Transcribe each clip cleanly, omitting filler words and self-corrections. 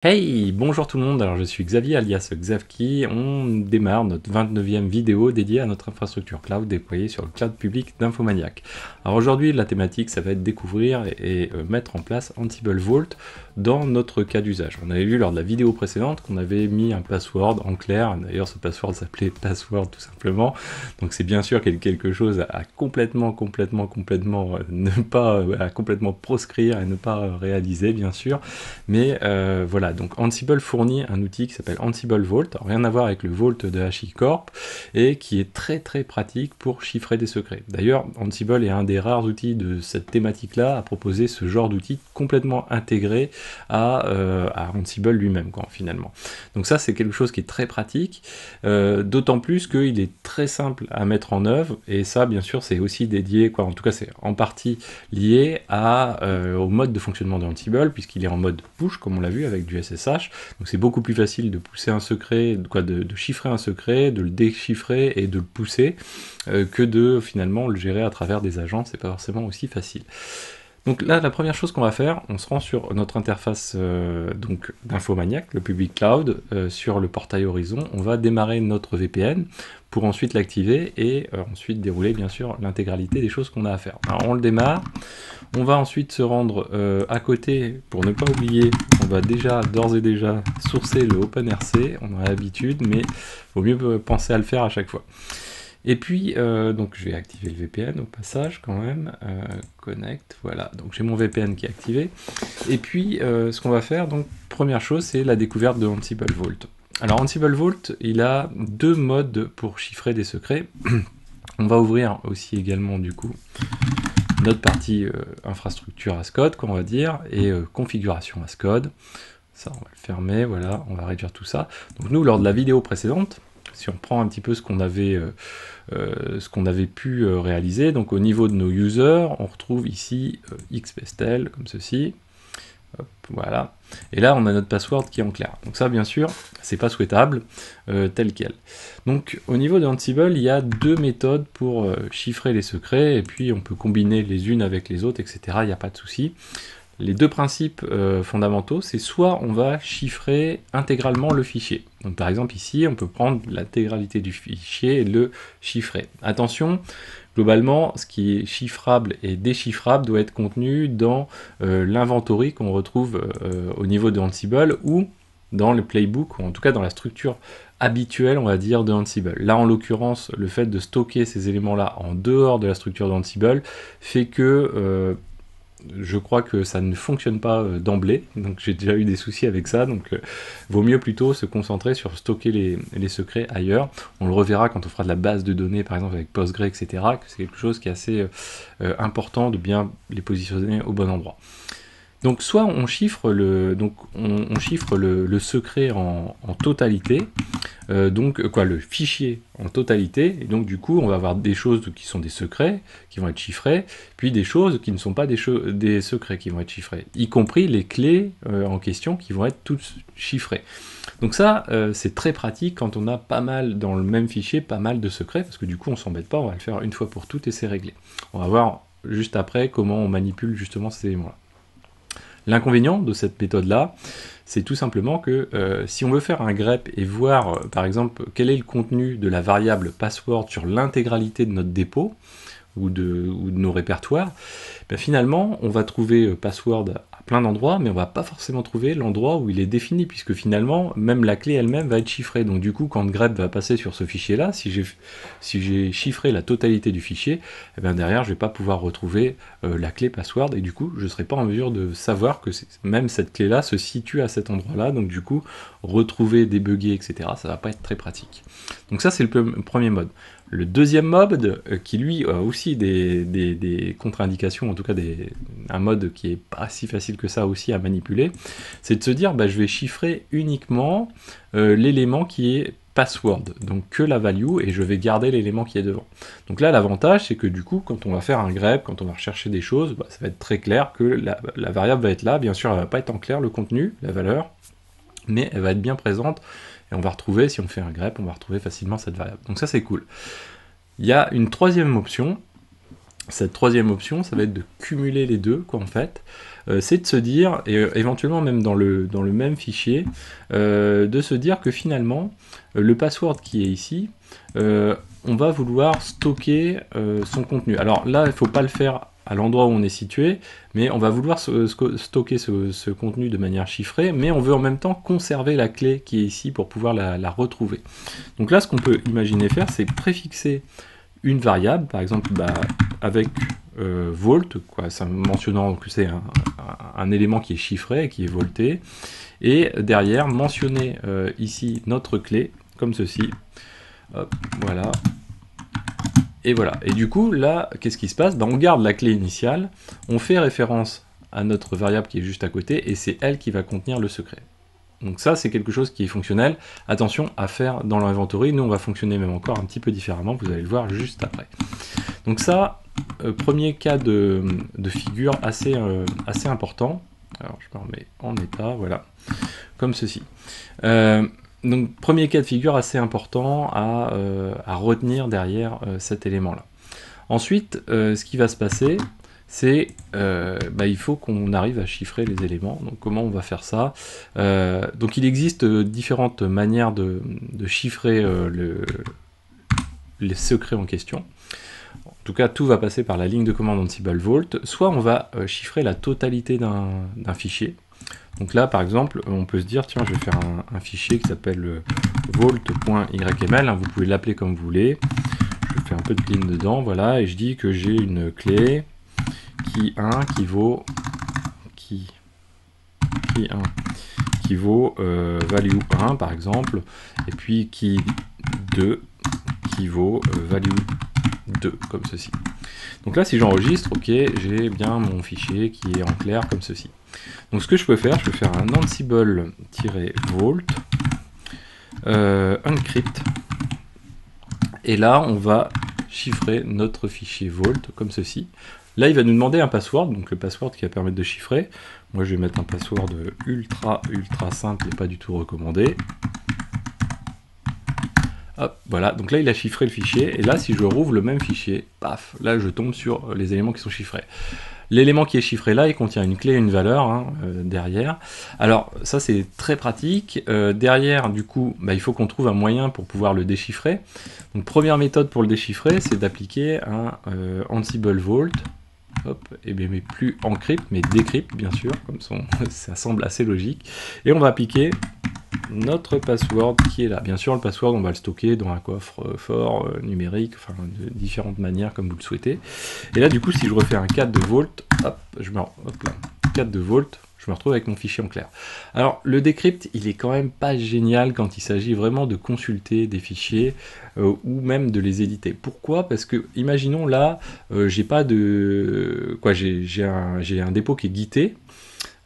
Hey, bonjour tout le monde, alors je suis Xavier alias Xavki, on démarre notre 29e vidéo dédiée à notre infrastructure cloud déployée sur le cloud public d'Infomaniac. Alors aujourd'hui la thématique ça va être découvrir et mettre en place Ansible Vault dans notre cas d'usage. On avait vu lors de la vidéo précédente qu'on avait mis un password en clair, d'ailleurs ce password s'appelait password tout simplement, donc c'est bien sûr quelque chose à complètement ne pas à complètement proscrire et ne pas réaliser bien sûr, mais voilà, donc Ansible fournit un outil qui s'appelle Ansible Vault, rien à voir avec le Vault de HashiCorp, et qui est très pratique pour chiffrer des secrets. D'ailleurs, Ansible est un des rares outils de cette thématique-là à proposer ce genre d'outil complètement intégré à Ansible lui-même, finalement. Donc ça, c'est quelque chose qui est très pratique, d'autant plus qu'il est très simple à mettre en œuvre, et ça, bien sûr, c'est aussi dédié, en tout cas, c'est en partie lié au mode de fonctionnement de Ansible, puisqu'il est en mode push, comme on l'a vu avec du SSH, donc c'est beaucoup plus facile de pousser un secret, de chiffrer un secret, de le déchiffrer et de le pousser, que de finalement le gérer à travers des agents, c'est pas forcément aussi facile. Donc là, la première chose qu'on va faire, on se rend sur notre interface donc d'Infomaniac, le public cloud, sur le portail Horizon, on va démarrer notre VPN pour ensuite l'activer et ensuite dérouler bien sûr l'intégralité des choses qu'on a à faire. Alors on le démarre, on va ensuite se rendre à côté, pour ne pas oublier, on va d'ores et déjà sourcer le OpenRC, on a l'habitude, mais il vaut mieux penser à le faire à chaque fois. Et puis, donc je vais activer le VPN au passage quand même, connect, voilà, donc j'ai mon VPN qui est activé. Et puis, ce qu'on va faire, donc première chose, c'est la découverte de Ansible Vault. Alors Ansible Vault, il a deux modes pour chiffrer des secrets. On va ouvrir aussi également du coup notre partie infrastructure as code, on va dire, et configuration as code. Ça, on va le fermer, voilà, on va réduire tout ça. Donc nous, lors de la vidéo précédente, si on prend un petit peu ce qu'on avait pu réaliser, donc au niveau de nos users, on retrouve ici xpestel, comme ceci. Hop, voilà. Et là, on a notre password qui est en clair. Donc ça, bien sûr, c'est pas souhaitable, tel quel. Donc, au niveau de Ansible, il y a deux méthodes pour chiffrer les secrets, et puis on peut combiner les unes avec les autres, etc. Il n'y a pas de souci. Les deux principes fondamentaux, c'est soit on va chiffrer intégralement le fichier. Donc par exemple ici, on peut prendre l'intégralité du fichier et le chiffrer. Attention, globalement, ce qui est chiffrable et déchiffrable doit être contenu dans l'inventory qu'on retrouve au niveau de Ansible ou dans le playbook, ou en tout cas dans la structure habituelle, on va dire, de Ansible. Là, en l'occurrence, le fait de stocker ces éléments-là en dehors de la structure d'Ansible fait que je crois que ça ne fonctionne pas d'emblée, donc j'ai déjà eu des soucis avec ça, donc vaut mieux plutôt se concentrer sur stocker les secrets ailleurs. On le reverra quand on fera de la base de données, par exemple avec Postgre, etc., que c'est quelque chose qui est assez important de bien les positionner au bon endroit. Donc soit on chiffre on chiffre le secret en totalité, le fichier en totalité, et donc du coup on va avoir des choses qui sont des secrets, qui vont être chiffrés, puis des choses qui ne sont pas des secrets qui vont être chiffrés, y compris les clés en question qui vont être toutes chiffrées. Donc ça, c'est très pratique quand on a pas mal, dans le même fichier, pas mal de secrets, parce que du coup on s'embête pas, on va le faire une fois pour toutes et c'est réglé. On va voir juste après comment on manipule justement ces éléments-là. L'inconvénient de cette méthode-là, c'est tout simplement que si on veut faire un grep et voir, par exemple, quel est le contenu de la variable password sur l'intégralité de notre dépôt, ou de nos répertoires, ben finalement, on va trouver password à plein d'endroits, mais on va pas forcément trouver l'endroit où il est défini, puisque finalement, même la clé elle-même va être chiffrée. Donc du coup, quand grep va passer sur ce fichier-là, si j'ai chiffré la totalité du fichier, eh bien derrière, je vais pas pouvoir retrouver la clé password, et du coup, je serai pas en mesure de savoir que même cette clé-là se situe à cet endroit-là, donc du coup, retrouver, débugger, etc., ça va pas être très pratique. Donc ça, c'est le premier mode. Le deuxième mode, qui lui a aussi des contre-indications, en tout cas un mode qui est pas si facile que ça aussi à manipuler, c'est de se dire je vais chiffrer uniquement l'élément qui est password, donc que la value, et je vais garder l'élément qui est devant. Donc là, l'avantage, c'est que du coup, quand on va faire un grep, quand on va rechercher des choses, ça va être très clair que la variable va être là. Bien sûr, elle va pas être en clair, le contenu, la valeur, mais elle va être bien présente, et on va retrouver, si on fait un grep, on va retrouver facilement cette variable. Donc ça, c'est cool. Il y a une troisième option, cette troisième option, ça va être de cumuler les deux, quoi, en fait. C'est de se dire, et éventuellement même dans le même fichier, de se dire que finalement, le password qui est ici, on va vouloir stocker son contenu. Alors là, il ne faut pas le faire à l'endroit où on est situé, mais on va vouloir stocker ce contenu de manière chiffrée, mais on veut en même temps conserver la clé qui est ici pour pouvoir la retrouver. Donc là, ce qu'on peut imaginer faire, c'est préfixer une variable, par exemple avec volt, quoi, ça mentionnant que c'est un élément qui est chiffré, qui est volté, et derrière mentionner ici notre clé, comme ceci. Hop, voilà. Et voilà. Et du coup, là, qu'est-ce qui se passe? On garde la clé initiale, on fait référence à notre variable qui est juste à côté, et c'est elle qui va contenir le secret. Donc ça, c'est quelque chose qui est fonctionnel. Attention à faire dans l'inventory. Nous, on va fonctionner même encore un petit peu différemment. Vous allez le voir juste après. Donc ça, premier cas de figure assez important. Alors, je me remets en état, voilà, comme ceci. Donc, premier cas de figure assez important à retenir derrière cet élément-là. Ensuite, ce qui va se passer, c'est il faut qu'on arrive à chiffrer les éléments. Donc comment on va faire ça? Donc il existe différentes manières de chiffrer les secrets en question. En tout cas, tout va passer par la ligne de commande Ansible Vault. Soit on va chiffrer la totalité d'un fichier. Donc là, par exemple, on peut se dire, tiens, je vais faire un fichier qui s'appelle vault.yml. Vous pouvez l'appeler comme vous voulez. Je fais un peu de clean dedans, voilà, et je dis que j'ai une clé qui 1 qui vaut value 1 par exemple, et puis qui 2 qui vaut value 2 comme ceci. Donc là, si j'enregistre, ok, j'ai bien mon fichier qui est en clair comme ceci. Donc ce que je peux faire un ansible-vault encrypt, et là on va chiffrer notre fichier vault comme ceci. Là, il va nous demander un password, donc le password qui va permettre de chiffrer. Moi, je vais mettre un password ultra simple et pas du tout recommandé. Hop, voilà. Donc là, il a chiffré le fichier. Et là, si je rouvre le même fichier, paf, là, je tombe sur les éléments qui sont chiffrés. L'élément qui est chiffré là, il contient une clé et une valeur derrière. Alors, ça, c'est très pratique. Derrière, du coup, il faut qu'on trouve un moyen pour pouvoir le déchiffrer. Donc, première méthode pour le déchiffrer, c'est d'appliquer un Ansible Vault. Hop, et bien, mais plus encrypt, mais décrypte, bien sûr, comme ça semble assez logique. Et on va appliquer notre password qui est là. Bien sûr, le password, on va le stocker dans un coffre fort, numérique, enfin, de différentes manières, comme vous le souhaitez. Et là, du coup, si je refais un 4 de Vault, hop, je me retrouve avec mon fichier en clair. Alors, le decrypt, il est quand même pas génial quand il s'agit vraiment de consulter des fichiers ou même de les éditer. Pourquoi? Parce que, imaginons là, j'ai pas de... quoi, j'ai un dépôt qui est guité,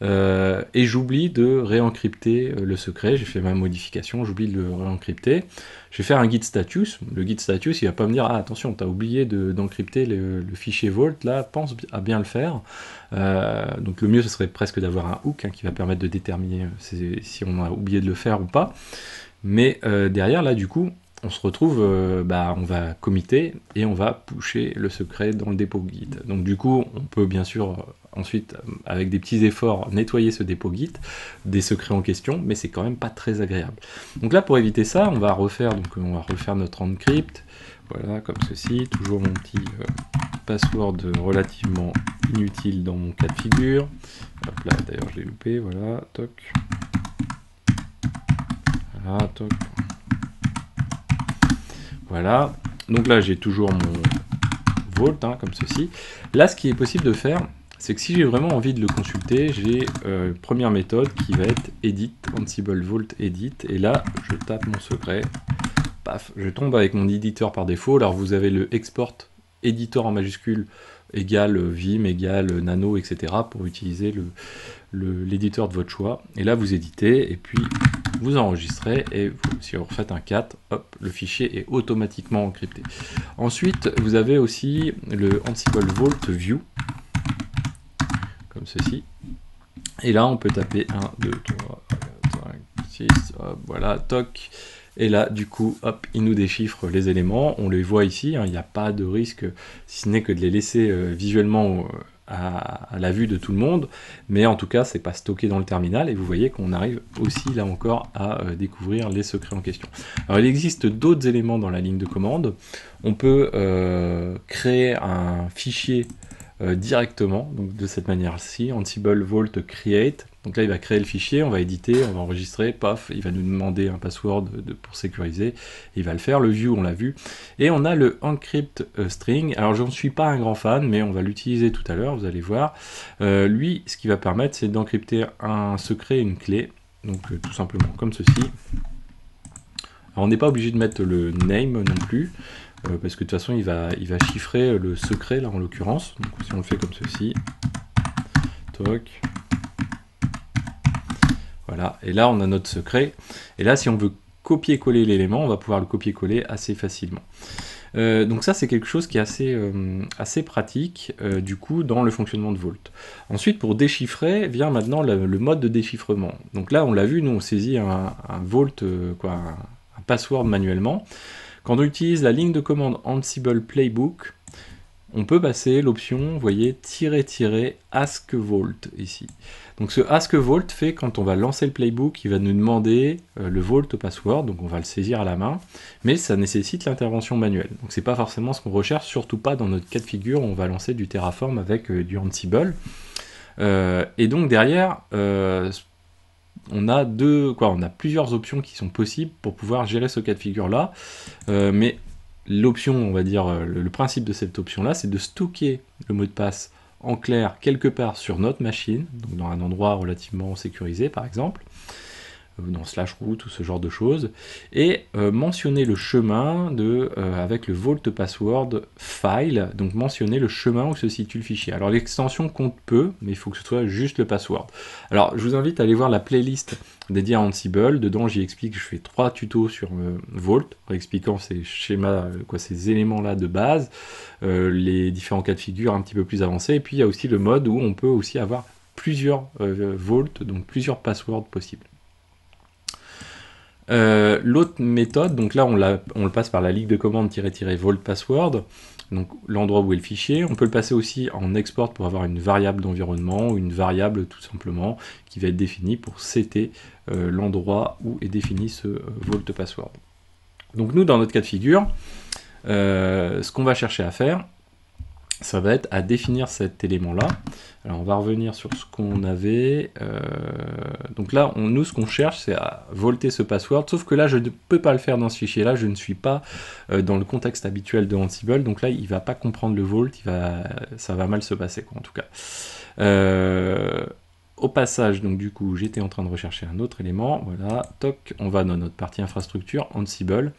et j'oublie de réencrypter le secret. J'ai fait ma modification, j'oublie de le réencrypter. Je vais faire un git status. Le git status, il va pas me dire, ah attention, tu as oublié d'encrypter le fichier Vault, là, pense à bien le faire. Donc le mieux, ce serait presque d'avoir un hook qui va permettre de déterminer si on a oublié de le faire ou pas. Mais derrière, là, du coup, on se retrouve, on va committer et on va pusher le secret dans le dépôt Git. Donc du coup, on peut bien sûr ensuite, avec des petits efforts, nettoyer ce dépôt Git des secrets en question, mais c'est quand même pas très agréable. Donc là, pour éviter ça, on va refaire notre encrypt, voilà, comme ceci, toujours mon petit password relativement inutile dans mon cas de figure. Hop là, d'ailleurs, je l'ai loupé, voilà, toc. Voilà, toc. Voilà, donc là j'ai toujours mon Vault, comme ceci. Là, ce qui est possible de faire, c'est que si j'ai vraiment envie de le consulter, j'ai première méthode qui va être edit, Ansible Vault edit, et là, je tape mon secret, paf, je tombe avec mon éditeur par défaut. Alors vous avez le export éditeur en majuscule égale Vim, égale Nano, etc. pour utiliser l'éditeur de votre choix. Et là, vous éditez, et puis vous enregistrez, et si vous refaites un 4, hop, le fichier est automatiquement encrypté. Ensuite, vous avez aussi le Ansible Vault View, comme ceci. Et là, on peut taper 1, 2, 3, 4, 5, 6, hop, voilà, toc. Et là, du coup, hop, il nous déchiffre les éléments. On les voit ici, hein, il n'y a pas de risque, si ce n'est que de les laisser visuellement à la vue de tout le monde. Mais en tout cas, c'est pas stocké dans le terminal. Et vous voyez qu'on arrive aussi, là encore, à découvrir les secrets en question. Alors, il existe d'autres éléments dans la ligne de commande. On peut créer un fichier directement, donc de cette manière-ci, Ansible Vault Create. Donc là, il va créer le fichier, on va éditer, on va enregistrer, paf, il va nous demander un password pour sécuriser, il va le faire. Le view, on l'a vu. Et on a le encrypt string. Alors, je ne suis pas un grand fan, mais on va l'utiliser tout à l'heure, vous allez voir. Lui, ce qu'il va permettre, c'est d'encrypter un secret, une clé. Donc, tout simplement comme ceci. Alors, on n'est pas obligé de mettre le name non plus, parce que de toute façon, il va chiffrer le secret, là, en l'occurrence. Donc, si on le fait comme ceci, toc. Voilà, et là on a notre secret, et là si on veut copier-coller l'élément, on va pouvoir le copier-coller assez facilement. Donc ça c'est quelque chose qui est assez pratique du coup dans le fonctionnement de Vault. Ensuite pour déchiffrer vient maintenant le mode de déchiffrement. Donc là on l'a vu, nous on saisit un Vault, un password manuellement. Quand on utilise la ligne de commande Ansible Playbook, on peut passer l'option, vous voyez, --ask vault ici. Donc ce ask vault fait quand on va lancer le playbook, il va nous demander le vault password, donc on va le saisir à la main, mais ça nécessite l'intervention manuelle. Donc c'est pas forcément ce qu'on recherche, surtout pas dans notre cas de figure où on va lancer du Terraform avec du Ansible. Et donc derrière, on a plusieurs options qui sont possibles pour pouvoir gérer ce cas de figure là, mais l'option, on va dire, le principe de cette option-là, c'est de stocker le mot de passe en clair quelque part sur notre machine, donc dans un endroit relativement sécurisé par exemple, dans /root ou ce genre de choses, et mentionner le chemin avec le vault password file, donc mentionner le chemin où se situe le fichier. Alors l'extension compte peu, mais il faut que ce soit juste le password. Alors je vous invite à aller voir la playlist dédiée à Ansible. Dedans j'y explique, je fais 3 tutos sur Vault, expliquant ces schémas, ces éléments-là de base, les différents cas de figure un petit peu plus avancés, et puis il y a aussi le mode où on peut aussi avoir plusieurs Vault, donc plusieurs passwords possibles. L'autre méthode, donc là on le passe par la ligne de commande --vault password, donc l'endroit où est le fichier. On peut le passer aussi en export pour avoir une variable d'environnement ou une variable tout simplement qui va être définie pour setter l'endroit où est défini ce vault password. Donc nous dans notre cas de figure, ce qu'on va chercher à faire, ça va être à définir cet élément-là. Alors on va revenir sur ce qu'on avait. Donc là, nous, ce qu'on cherche, c'est à volter ce password. Sauf que là, je ne peux pas le faire dans ce fichier-là. Je ne suis pas dans le contexte habituel de Ansible. Donc là, il ne va pas comprendre le vault. Ça va mal se passer, quoi, en tout cas. Au passage, donc du coup, j'étais en train de rechercher un autre élément. Voilà, toc, on va dans notre partie infrastructure, Ansible.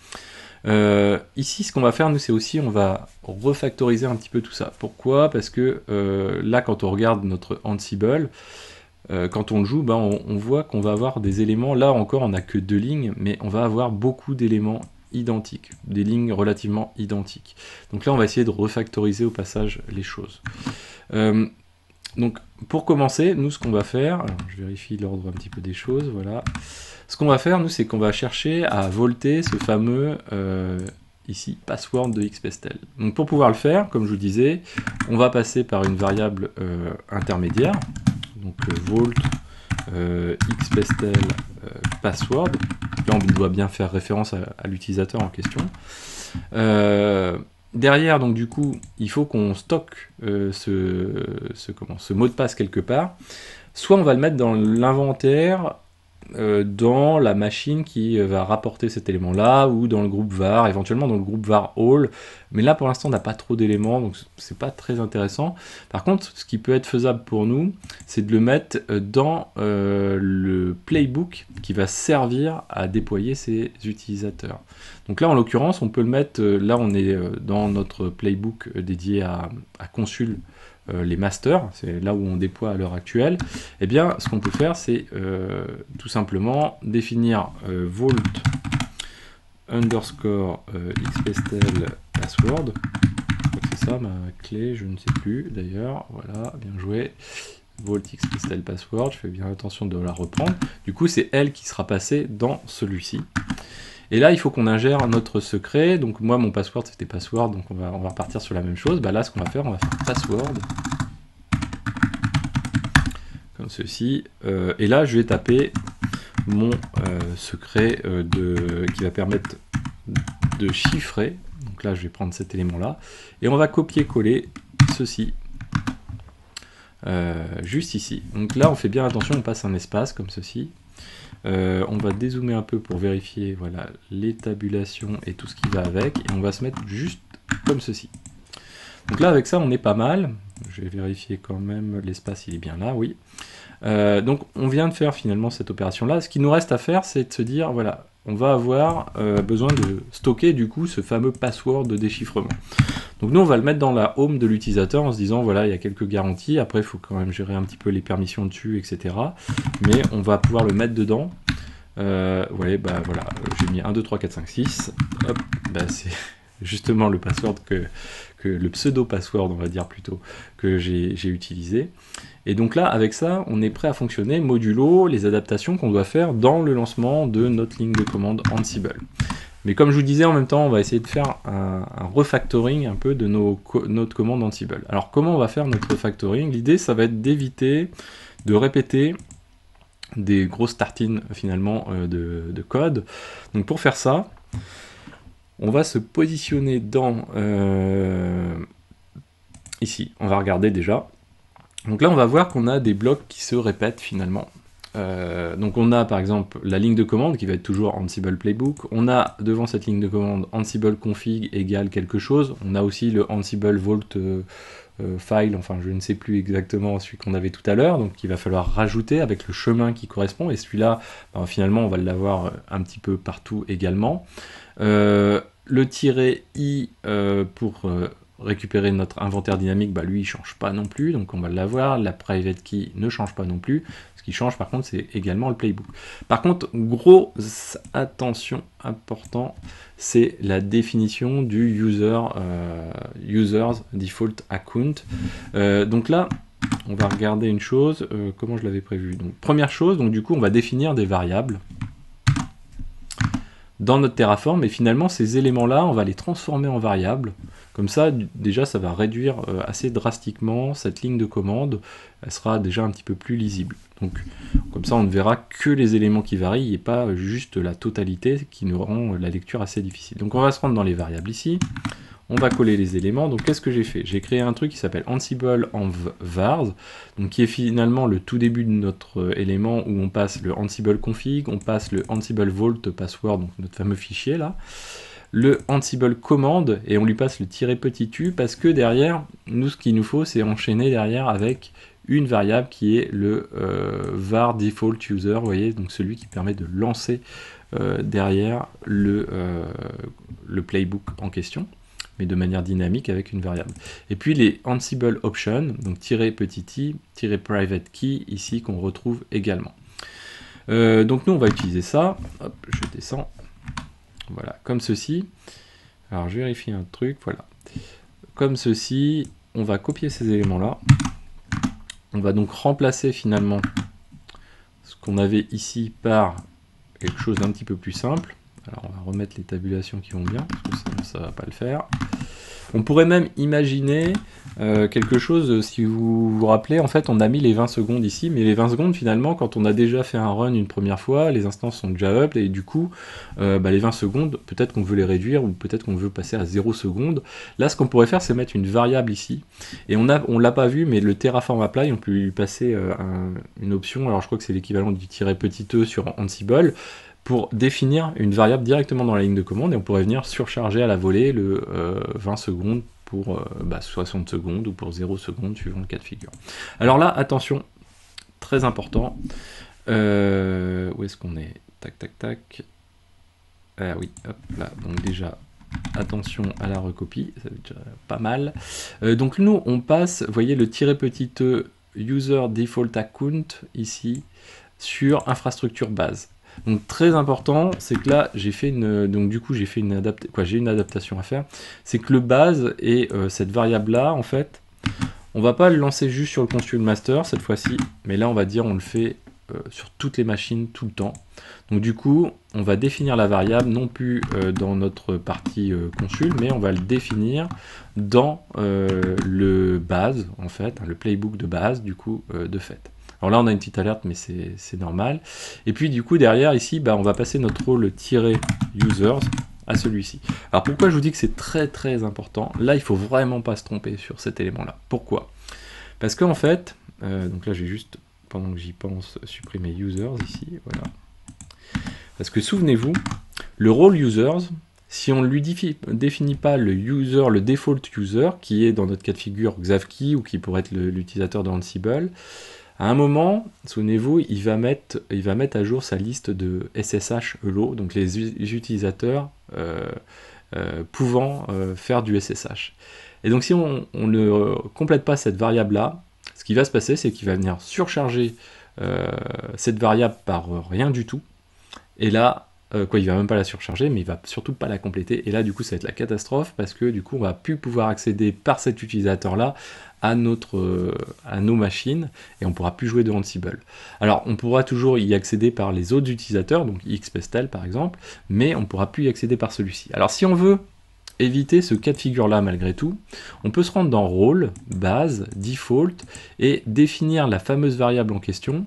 Ici, ce qu'on va faire, nous, c'est aussi, on va refactoriser un petit peu tout ça. Pourquoi? Parce que là, quand on regarde notre Ansible, quand on le joue, on voit qu'on va avoir des éléments, là encore, on n'a que 2 lignes, mais on va avoir beaucoup d'éléments identiques, des lignes relativement identiques. Donc là, on va essayer de refactoriser au passage les choses. Donc, pour commencer, nous, ce qu'on va faire, alors je vérifie l'ordre un petit peu des choses, voilà. Ce qu'on va faire, nous, c'est qu'on va chercher à volter ce fameux, ici, password de xpestel. Donc pour pouvoir le faire, comme je vous disais, on va passer par une variable intermédiaire, donc vault xpestel password. Là, on doit bien faire référence à l'utilisateur en question. Derrière, donc du coup, il faut qu'on stocke ce mot de passe quelque part. Soit on va le mettre dans l'inventaire, dans la machine qui va rapporter cet élément-là, ou dans le groupe var, éventuellement dans le groupe var all. Mais là, pour l'instant, on n'a pas trop d'éléments, donc c'est pas très intéressant. Par contre, ce qui peut être faisable pour nous, c'est de le mettre dans le playbook qui va servir à déployer ces utilisateurs. Donc là, en l'occurrence, on peut le mettre, là on est dans notre playbook dédié à Consul, les masters, c'est là où on déploie à l'heure actuelle. Eh bien, ce qu'on peut faire, c'est tout simplement définir vault underscore xpestel password. Je crois que c'est ça ma clé, je ne sais plus d'ailleurs. Voilà, bien joué. Vault xpestel password, je fais bien attention de la reprendre. Du coup, c'est elle qui sera passée dans celui-ci. Et là, il faut qu'on ingère notre secret. Donc moi, mon password, c'était password, donc on va repartir sur la même chose. Bah, là, ce qu'on va faire password, comme ceci. Et là, je vais taper mon secret qui va permettre de chiffrer. Donc là, je vais prendre cet élément-là. Et on va copier-coller ceci. Juste ici. Donc là, on fait bien attention, on passe un espace comme ceci. On va dézoomer un peu pour vérifier voilà, les tabulations et tout ce qui va avec. Et on va se mettre juste comme ceci. Donc là, avec ça, on est pas mal. Je vais vérifier quand même, l'espace, il est bien là, oui. Donc on vient de faire finalement cette opération-là. Ce qui nous reste à faire, c'est de se dire, voilà, on va avoir besoin de stocker du coup ce fameux password de déchiffrement. Donc nous, on va le mettre dans la home de l'utilisateur en se disant, voilà, il y a quelques garanties. Après, il faut quand même gérer un petit peu les permissions dessus, etc. Mais on va pouvoir le mettre dedans. Ouais, bah voilà, j'ai mis 1, 2, 3, 4, 5, 6. Hop, bah c'est justement le password le pseudo-password, on va dire plutôt, que j'ai utilisé. Et donc là, avec ça, on est prêt à fonctionner modulo les adaptations qu'on doit faire dans le lancement de notre ligne de commande Ansible. Mais comme je vous disais, en même temps, on va essayer de faire un refactoring un peu de notre commande Ansible. Alors comment on va faire notre refactoring? L'idée, ça va être d'éviter de répéter des grosses tartines finalement de code. Donc pour faire ça, on va se positionner dans ici. On va regarder déjà. Donc là, on va voir qu'on a des blocs qui se répètent finalement. Donc on a par exemple la ligne de commande qui va être toujours Ansible Playbook. On a devant cette ligne de commande Ansible config égale quelque chose. On a aussi le Ansible Vault file, enfin je ne sais plus exactement celui qu'on avait tout à l'heure, donc il va falloir rajouter avec le chemin qui correspond. Et celui-là, ben, finalement, on va l'avoir un petit peu partout également. Le -i pour récupérer notre inventaire dynamique, bah lui il change pas non plus, donc on va l'avoir. La private key ne change pas non plus. Ce qui change par contre, c'est également le playbook. Par contre, grosse attention important, c'est la définition du users default account. Donc là, on va regarder une chose, comment je l'avais prévu. Donc première chose, donc du coup on va définir des variables dans notre Terraform, et finalement ces éléments-là, on va les transformer en variables. Comme ça, déjà, ça va réduire assez drastiquement cette ligne de commande. Elle sera déjà un petit peu plus lisible. Donc, comme ça, on ne verra que les éléments qui varient et pas juste la totalité qui nous rend la lecture assez difficile. Donc, on va se rendre dans les variables ici. On va coller les éléments. Donc, qu'est-ce que j'ai fait? J'ai créé un truc qui s'appelle Ansible en vars, donc qui est finalement le tout début de notre élément où on passe le Ansible config, on passe le Ansible Vault password, donc notre fameux fichier là, le Ansible commande, et on lui passe le -u parce que derrière, nous, ce qu'il nous faut, c'est enchaîner derrière avec une variable qui est le var default user, vous voyez, donc celui qui permet de lancer derrière le playbook en question, mais de manière dynamique avec une variable. Et puis les Ansible options, donc -i, -private key, ici qu'on retrouve également. Donc nous on va utiliser ça, hop, je descends, voilà, comme ceci. Alors je vérifie un truc, voilà. Comme ceci, on va copier ces éléments-là. On va donc remplacer finalement ce qu'on avait ici par quelque chose d'un petit peu plus simple. Alors on va remettre les tabulations qui vont bien, parce que sinon ça va pas le faire. On pourrait même imaginer quelque chose, si vous vous rappelez, en fait on a mis les 20 secondes ici, mais les 20 secondes finalement, quand on a déjà fait un run une première fois, les instances sont déjà up, et du coup, les 20 secondes, peut-être qu'on veut les réduire, ou peut-être qu'on veut passer à 0 secondes. Là, ce qu'on pourrait faire, c'est mettre une variable ici, et on l'a pas vu, mais le Terraform Apply, on peut lui passer une option, alors je crois que c'est l'équivalent du -e sur Ansible, pour définir une variable directement dans la ligne de commande, et on pourrait venir surcharger à la volée le 20 secondes pour 60 secondes ou pour 0 secondes suivant le cas de figure. Alors là, attention, très important, où est-ce qu'on est? Tac, tac, tac. Ah oui, hop là, donc déjà, attention à la recopie, ça va être pas mal. Donc nous, on passe, vous voyez, le -e user default account ici sur infrastructure base. Donc très important, c'est que là j'ai fait une adaptation à faire, c'est que le base et cette variable là, en fait, on va pas le lancer juste sur le console master cette fois-ci, mais là on va dire on le fait sur toutes les machines tout le temps. Donc du coup, on va définir la variable non plus dans notre partie consul, mais on va le définir dans le base, en fait, le playbook de base, du coup, de fait. Alors là, on a une petite alerte, mais c'est normal. Et puis du coup, derrière, ici, on va passer notre rôle -users à celui-ci. Alors pourquoi je vous dis que c'est très très important? Là, il faut vraiment pas se tromper sur cet élément-là. Pourquoi? Parce qu'en fait, donc là, j'ai juste, pendant que j'y pense, supprimer users ici, voilà. Parce que souvenez-vous, le rôle users, si on ne lui définit pas le user, le default user, qui est dans notre cas de figure Xavki ou qui pourrait être l'utilisateur de Ansible, à un moment, souvenez-vous, il va mettre à jour sa liste de SSH hello, donc les utilisateurs pouvant faire du SSH. Et donc si on ne complète pas cette variable-là, ce qui va se passer, c'est qu'il va venir surcharger cette variable par rien du tout. Et là, il va même pas la surcharger, mais il va surtout pas la compléter. Et là, du coup, ça va être la catastrophe parce que du coup, on va plus pouvoir accéder par cet utilisateur-là à nos machines et on pourra plus jouer de Ansible. Alors, on pourra toujours y accéder par les autres utilisateurs, donc xpestel par exemple, mais on pourra plus y accéder par celui-ci. Alors, si on veut éviter ce cas de figure-là malgré tout, on peut se rendre dans Role, Base, Default et définir la fameuse variable en question,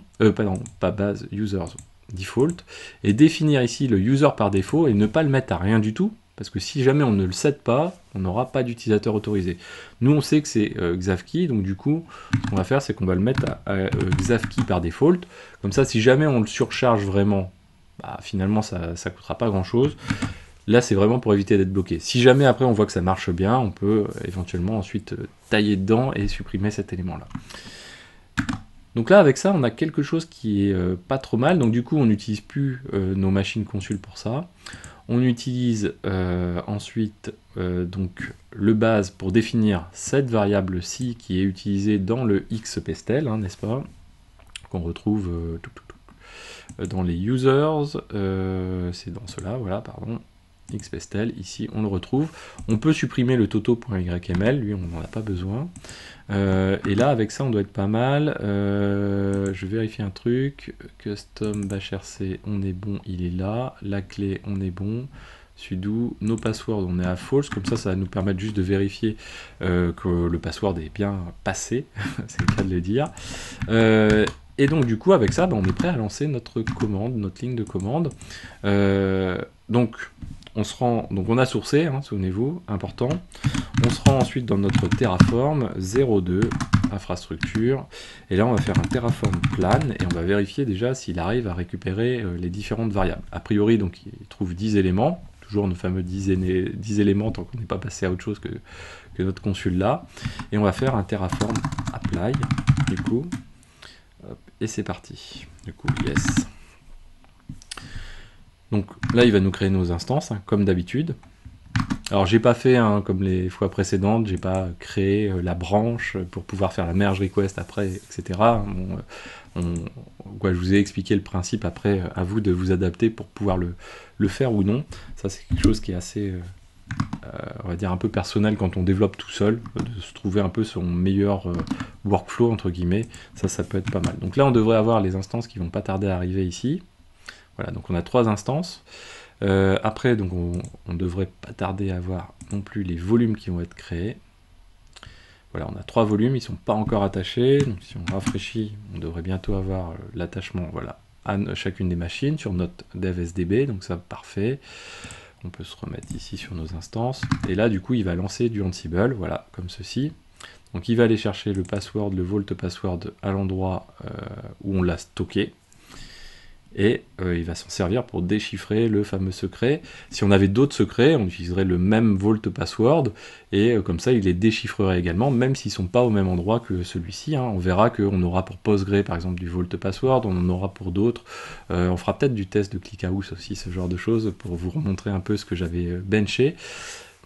pas base, users, default, et définir ici le user par défaut et ne pas le mettre à rien du tout, parce que si jamais on ne le set pas, on n'aura pas d'utilisateur autorisé. Nous on sait que c'est Xavki, donc du coup, ce qu'on va faire, c'est qu'on va le mettre à Xavki par default, comme ça si jamais on le surcharge vraiment, finalement ça ne coûtera pas grand chose. Là c'est vraiment pour éviter d'être bloqué. Si jamais après on voit que ça marche bien, on peut éventuellement ensuite tailler dedans et supprimer cet élément là. Donc là, avec ça, on a quelque chose qui est pas trop mal. Donc du coup, on n'utilise plus nos machines consul pour ça. On utilise ensuite donc le base pour définir cette variable-ci qui est utilisée dans le xpestel, n'est-ce pas? Qu'on retrouve dans les users. C'est dans cela, voilà, pardon. Xpestel, ici on le retrouve. On peut supprimer le toto.yml, lui on n'en a pas besoin. Et là avec ça on doit être pas mal. Je vérifie un truc. Custom bashrc, on est bon, il est là. La clé, on est bon. Sudo, nos passwords, on est à false. Comme ça, ça va nous permettre juste de vérifier que le password est bien passé. C'est le cas de le dire. Et donc du coup avec ça, on est prêt à lancer notre commande, notre ligne de commande. Donc on a sourcé, souvenez-vous, important. On se rend ensuite dans notre Terraform 02 infrastructure, et là on va faire un Terraform plan et on va vérifier déjà s'il arrive à récupérer les différentes variables. A priori, donc il trouve 10 éléments, toujours nos fameux 10 éléments tant qu'on n'est pas passé à autre chose que notre consul là, et on va faire un Terraform apply, du coup, hop, et c'est parti. Du coup, yes. Donc là, il va nous créer nos instances, comme d'habitude. Alors, j'ai pas fait, comme les fois précédentes, j'ai pas créé la branche pour pouvoir faire la merge request après, etc. Je vous ai expliqué le principe, après, à vous de vous adapter pour pouvoir le faire ou non. Ça, c'est quelque chose qui est assez, on va dire, un peu personnel quand on développe tout seul, de se trouver un peu son meilleur workflow, entre guillemets. Ça peut être pas mal. Donc là, on devrait avoir les instances qui vont pas tarder à arriver ici. Voilà, donc on a 3 instances. Après, donc on devrait pas tarder à avoir non plus les volumes qui vont être créés. Voilà, on a 3 volumes, ils sont pas encore attachés. Donc si on rafraîchit, on devrait bientôt avoir l'attachement, voilà, à chacune des machines sur notre dev SDB. Donc ça, parfait. On peut se remettre ici sur nos instances. Et là, du coup, il va lancer du Ansible, voilà, comme ceci. Donc il va aller chercher le password, le vault password à l'endroit où on l'a stocké. Et il va s'en servir pour déchiffrer le fameux secret. Si on avait d'autres secrets, on utiliserait le même vault password, et comme ça il les déchiffrerait également, même s'ils ne sont pas au même endroit que celui-ci. On verra qu'on aura pour Postgre par exemple du vault password, on en aura pour d'autres. On fera peut-être du test de ClickHouse aussi, ce genre de choses, pour vous remontrer un peu ce que j'avais benché.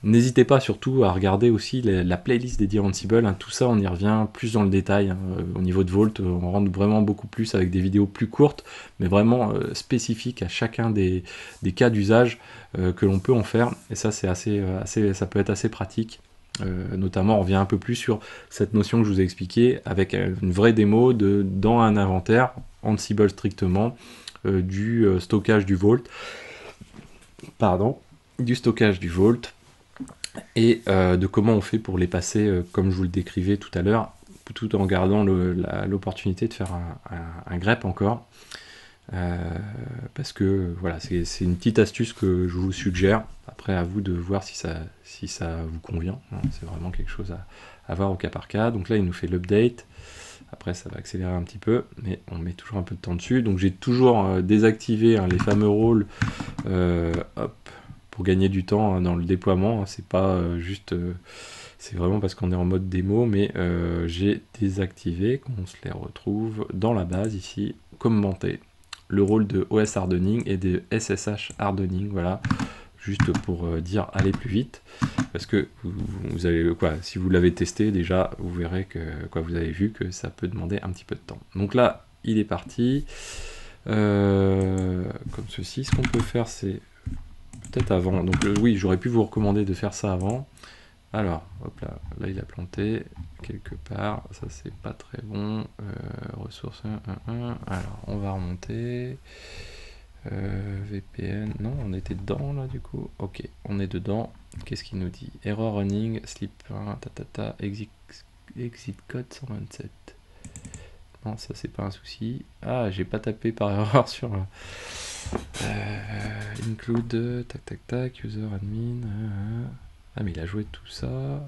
N'hésitez pas surtout à regarder aussi la playlist dédiée à Ansible, tout ça on y revient plus dans le détail, au niveau de Vault, on rentre vraiment beaucoup plus avec des vidéos plus courtes, mais vraiment spécifiques à chacun des cas d'usage que l'on peut en faire, et ça c'est ça peut être assez pratique Notamment, on revient un peu plus sur cette notion que je vous ai expliquée avec une vraie démo dans un inventaire Ansible strictement du stockage du Vault, et de comment on fait pour les passer comme je vous le décrivais tout à l'heure, tout en gardant l'opportunité de faire un grep encore. Parce que voilà, c'est une petite astuce que je vous suggère. Après, à vous de voir si ça vous convient. C'est vraiment quelque chose à voir au cas par cas. Donc là, il nous fait l'update. Après, ça va accélérer un petit peu, mais on met toujours un peu de temps dessus. Donc j'ai toujours désactivé les fameux rôles pour gagner du temps dans le déploiement. C'est pas juste... c'est vraiment parce qu'on est en mode démo, mais j'ai désactivé, qu'on se les retrouve dans la base ici, commenter le rôle de OS hardening et de SSH hardening, voilà, juste pour dire aller plus vite, parce que vous allez, si vous l'avez testé déjà, vous verrez que, vous avez vu que ça peut demander un petit peu de temps. Donc là, il est parti, comme ceci. Ce qu'on peut faire, c'est peut-être avant, donc oui, j'aurais pu vous recommander de faire ça avant. Alors, hop là, il a planté quelque part, ça c'est pas très bon. Ressources 1.1.1, alors on va remonter. VPN, non, on était dedans là du coup. Ok, on est dedans. Qu'est-ce qu'il nous dit? Error running, slip 1, exit code 127. Non, ça c'est pas un souci. Ah, j'ai pas tapé par erreur sur include, user admin. Ah, mais il a joué tout ça.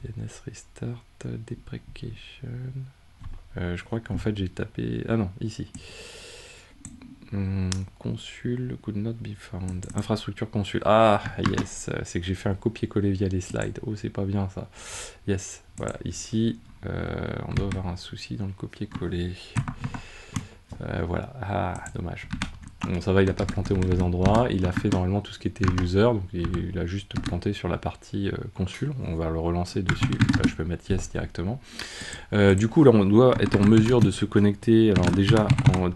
DNS restart, deprecation. Je crois qu'en fait j'ai tapé. Ah non, ici. Consul could not be found. Infrastructure consul. Ah, yes. C'est que j'ai fait un copier-coller via les slides. Oh, c'est pas bien ça. Yes. Voilà, ici, on doit avoir un souci dans le copier-coller. Voilà. Ah, dommage. Bon, ça va, il n'a pas planté au mauvais endroit. Il a fait normalement tout ce qui était user, donc il a juste planté sur la partie consul. On va le relancer dessus. Là, je peux mettre yes directement. Du coup, là, on doit être en mesure de se connecter. Alors déjà,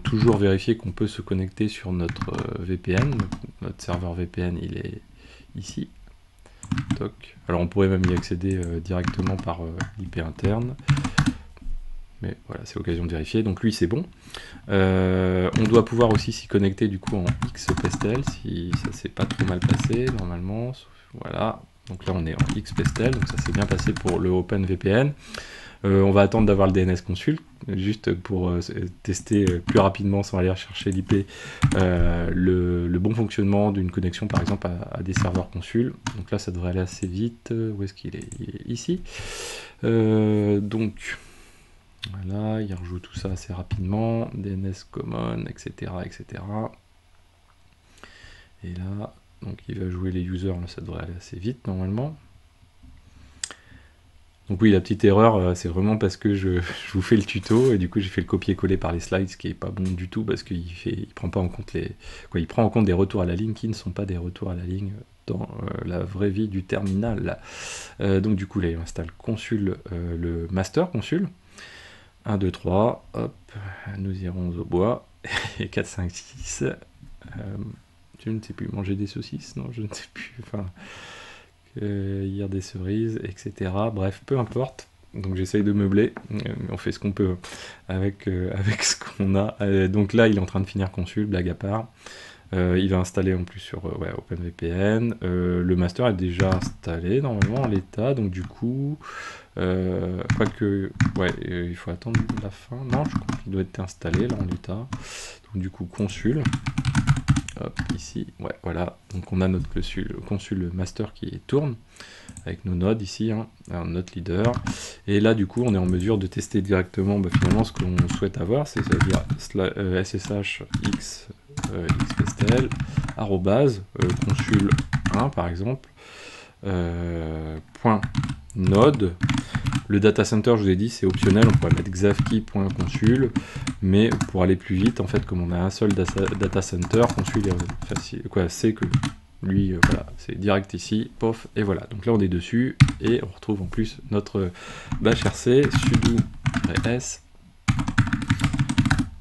toujours vérifier qu'on peut se connecter sur notre VPN. Notre serveur VPN, il est ici. Toc. Alors, on pourrait même y accéder directement par l'IP interne. Mais voilà, c'est l'occasion de vérifier. Donc lui, c'est bon. On doit pouvoir aussi s'y connecter du coup en xpestel, si ça s'est pas trop mal passé normalement. Voilà. Donc là, on est en xpestel, donc ça s'est bien passé pour le OpenVPN. On va attendre d'avoir le DNS consul, juste pour tester plus rapidement sans aller chercher l'IP le bon fonctionnement d'une connexion par exemple à des serveurs consul. Donc là, ça devrait aller assez vite. Où est-ce qu'il est? Il est ici. Donc... Voilà, il rejoue tout ça assez rapidement, DNS common, etc., etc. Et là, donc il va jouer les users, là ça devrait aller assez vite normalement. Donc oui, la petite erreur, c'est vraiment parce que je vous fais le tuto, et du coup j'ai fait le copier-coller par les slides, ce qui est pas bon du tout, parce qu'il prend pas en compte il prend en compte des retours à la ligne qui ne sont pas des retours à la ligne dans la vraie vie du terminal. Donc du coup là, il installe consul, le master consul. 1, 2, 3, hop, nous irons au bois, et 4, 5, 6, je ne sais plus, manger des saucisses, non, je ne sais plus, enfin, cueillir des cerises, etc., bref, peu importe, donc j'essaye de meubler, on fait ce qu'on peut avec ce qu'on a, donc là, il est en train de finir consul, blague à part, il va installer en plus sur OpenVPN, le master est déjà installé, normalement, en l'état, donc du coup... quoique, ouais, il faut attendre la fin. Non, je crois qu'il doit être installé là en l'état. Donc du coup, consul. Hop, ici, ouais, voilà. Donc on a notre consul master qui tourne avec nos nodes ici, notre leader. Et là, du coup, on est en mesure de tester directement finalement ce que l'on souhaite avoir, c'est-à-dire ssh x xpestel consul 1 par exemple. Point node. Le data center, je vous ai dit, c'est optionnel, on pourrait mettre xavkey.consul, mais pour aller plus vite, en fait, comme on a un seul data center, consul est facile, c'est que lui, voilà, c'est direct ici, pof, et voilà. Donc là, on est dessus, et on retrouve en plus notre bash rc, sudo -s,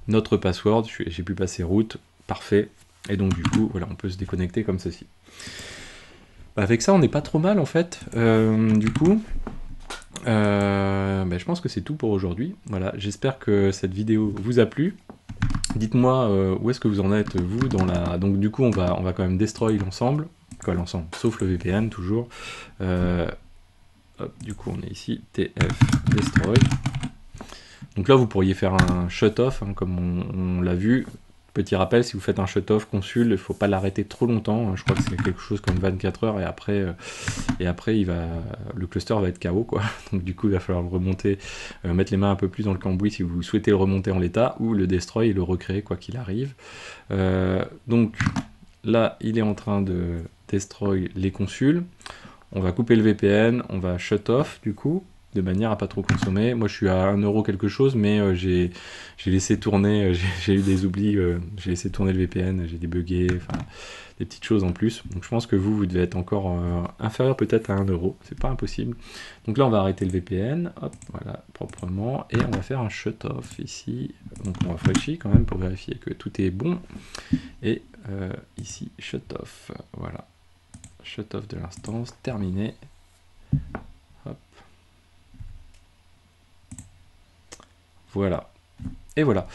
notre password, j'ai pu passer route, parfait, et donc du coup, voilà, on peut se déconnecter comme ceci. Avec ça, on n'est pas trop mal en fait. Du coup, je pense que c'est tout pour aujourd'hui. Voilà, j'espère que cette vidéo vous a plu. Dites-moi où est-ce que vous en êtes vous dans la. Donc du coup, on va quand même destroy l'ensemble, quoi l'ensemble, sauf le VPN toujours. Hop, du coup, on est ici, TF destroy. Donc là, vous pourriez faire un shut-off, hein, comme on l'a vu. Petit rappel, si vous faites un shut-off consul, il ne faut pas l'arrêter trop longtemps. Je crois que c'est quelque chose comme 24 heures et après le cluster va être KO, quoi. Donc du coup, il va falloir le remonter, mettre les mains un peu plus dans le cambouis si vous souhaitez le remonter en l'état, ou le destroy et le recréer quoi qu'il arrive. Donc là, il est en train de destroy les consuls. On va couper le VPN, on va shut-off du coup, de manière à pas trop consommer. Moi je suis à 1 € quelque chose, mais j'ai laissé tourner, j'ai eu des oublis, j'ai laissé tourner le VPN, j'ai débugué, enfin des petites choses en plus. Donc je pense que vous devez être encore inférieur peut-être à 1 €, c'est pas impossible. Donc là on va arrêter le VPN, hop, voilà, proprement, et on va faire un shut-off ici. Donc on rafraîchit quand même pour vérifier que tout est bon. Et ici, shut-off, voilà. Shut-off de l'instance, terminé. Hop. Voilà. Et voilà.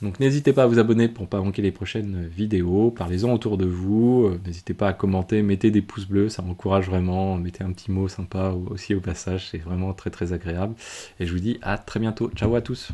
Donc n'hésitez pas à vous abonner pour ne pas manquer les prochaines vidéos. Parlez-en autour de vous. N'hésitez pas à commenter, mettez des pouces bleus, ça m'encourage vraiment. Mettez un petit mot sympa aussi au passage, c'est vraiment très très agréable. Et je vous dis à très bientôt. Ciao à tous.